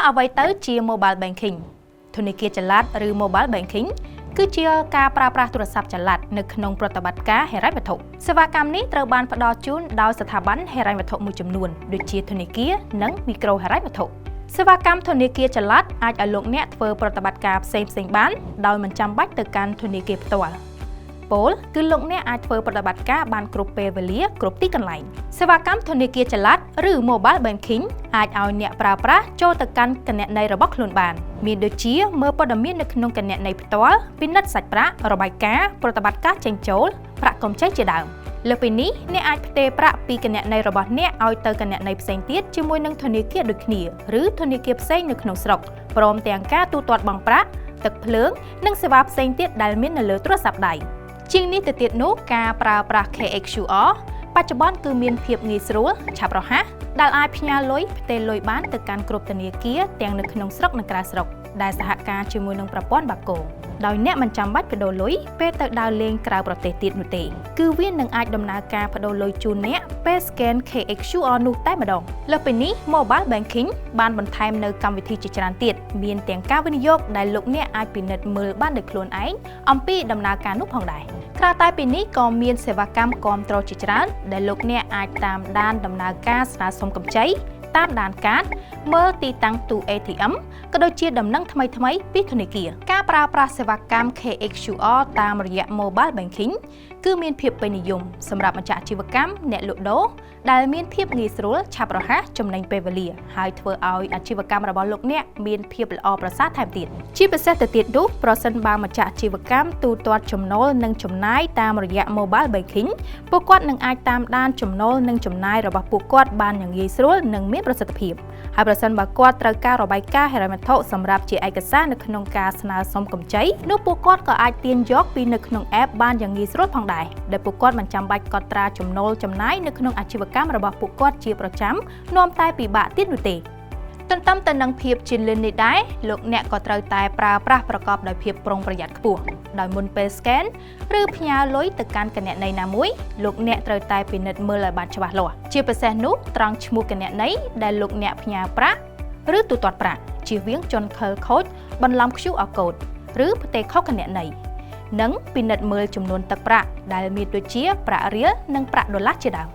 អ្វីទៅជា Mobile Banking ធនាគារចល័តឬ Mobile Banking គឺជាការប្រើប្រាស់ទូរស័ព្ទចល័តនៅក្នុងប្រតិបត្តិការហិរញ្ញវត្ថុសេវាកម្មនេះត្រូវបានផ្ដល់ជូនដោយស្ថាប័នហិរញ្ញវត្ថុមួយចំនួនដូចជាធនាគារនិងមីក្រូហិរញ្ញវត្ថុសេវាកម្មធនាគារចល័តអាចឲ្យលោកអ្នកធ្វើប្រតិបត្តិការផ្សេងៗបានដោយមិនចាំបាច់ទៅកាន់ធនាគារផ្ទាល់ពលគឺលោកអ្នកអាចធ្វើប្រតិបត្តិការបានគ្រប់ពេលវេលាគ្រប់ទីកន្លែងសេវាកម្មធនាគារចល័តឬ Mobile Banking អាចឲ្យអ្នកប្រើប្រាស់ចូលទៅកាន់គណនីរបស់ខ្លួនបានមានដូចជាមើលព័ត៌មាននៅក្នុងគណនីផ្ទាល់ពិនិត្យសាច់ប្រាក់របាយការណ៍ប្រតិបត្តិការចេញចូលប្រាក់កម្ចីជាដើមលើពីនេះអ្នកអាចផ្ទេរប្រាក់ពីគណនីរបស់អ្នកឲ្យទៅគណនីផ្សេងទៀតជាមួយនឹងធនាគារដូចគ្នាឬធនាគារផ្សេងនៅក្នុងស្រុកព្រមទាំងការទូទាត់បង់ប្រាក់ទឹកភ្លើងនិងសេវាផ្សេងទៀតដែលមាននៅលើទូរស័ព្ទដៃជាងនេះទៅទៀតនោះការប្រើប្រាស់ KXQR បច្ចុប្បន្នគឺមានភាពងាយស្រួលឆាប់រហ័សដែលអាចផ្ញើលុយផ្ទេរលុយបានទៅកាន់គ្រប់ធនាគារទាំងនៅក្នុងស្រុកនិងក្រៅស្រុកដែលសហការជាមួយនឹងប្រព័ន្ធបាគងដោយអ្នកមិនចាំបាច់ប្តូរលុយពេលទៅដើរលេងក្រៅប្រទេសទៀតនោះទេគឺវានឹងអាចដំណើរការប្តូរលុយជូនអ្នកពេល scan KXQR នោះតែម្ដងលើពីនេះ Mobile Banking បានបន្ថែមនៅកម្មវិធីជាច្រើនទៀតមានទាំងការវិនិយោគដែលលោកអ្នកអាចពិនិត្យមើលបានដោយខ្លួនឯងអំពីដំណើរការនោះផងដែរក្រៅតែពីនេះក៏មានសេវាកម្មគាំទ្រជាច្រើនដែលលោកអ្នកអាចតាមដានដំណើរការស្នើសុំកម្ចីតាមដានកាតមើលទីតាំងទូ ATM ក៏ដូចជាដំណឹងថ្មីៗពីធនាគារការប្រើប្រាស់សេវាកម្ម KXQR តាមរយៈ Mobile Banking គឺមានភាពពេញនិយមសម្រាប់ម្ចាស់អាជីវកម្មអ្នកលក់ដូរដែលមានភាពងាយស្រួលឆាប់រហ័សចំណេញពេលវេលាហើយធ្វើឲ្យអាជីវកម្មរបស់លោកអ្នកមានភាពល្អប្រសើរថែមទៀតជាពិសេសទៅទៀតនោះប្រសិនបើម្ចាស់អាជីវកម្មទូទាត់ចំណូលនិងចំណាយតាមរយៈ Mobile Banking ពួកគាត់នឹងអាចតាមដានចំណូលនិងចំណាយរបស់ពួកគាត់បានយ៉ាងងាយស្រួលនិងមានប្រសិទ្ធភាពហើយប្រសិនបើគាត់ត្រូវការរបាយការណ៍ហិរញ្ញវត្ថុសម្រាប់ជាឯកសារនៅក្នុងការស្នើសុំកម្ចីនោះពួកគាត់ក៏អាចទាញយកពីនៅក្នុង App បានយ៉ាងងាយស្រួលផងដែរដែលពួកគាត់មិនចាំបាច់កត់ត្រាចំណូលចំណាយនៅក្នុងអាជីវកម្មរបស់ពួកគាត់ជាប្រចាំនាំតែពិបាកទៀតនោះទេទន្ទឹមទៅនឹងភាពជឿនលឿននេះដែរលោកអ្នកក៏ត្រូវតែប្រើប្រាស់ប្រកបដោយភាពប្រុងប្រយ័ត្នខ្ពស់ដោយមុនពេល scan ឬផ្ញើលុយទៅកាន់គណនីណាមួយលោកអ្នកត្រូវតែពិនិត្យមើលឲ្យបានច្បាស់លាស់ជាពិសេសនោះត្រង់ឈ្មោះគណនីដែលលោកអ្នកផ្ញើប្រាក់ឬទូទាត់ប្រាក់ជៀសវាងជន់ខិលខូចបន្លំ QR code ឬផ្ទេរខុសគណនីនិងពិនិត្យមើលចំនួនទឹកប្រាក់ដែលមានដូចជាប្រាក់រៀលនិងប្រាក់ដុល្លារជាដើម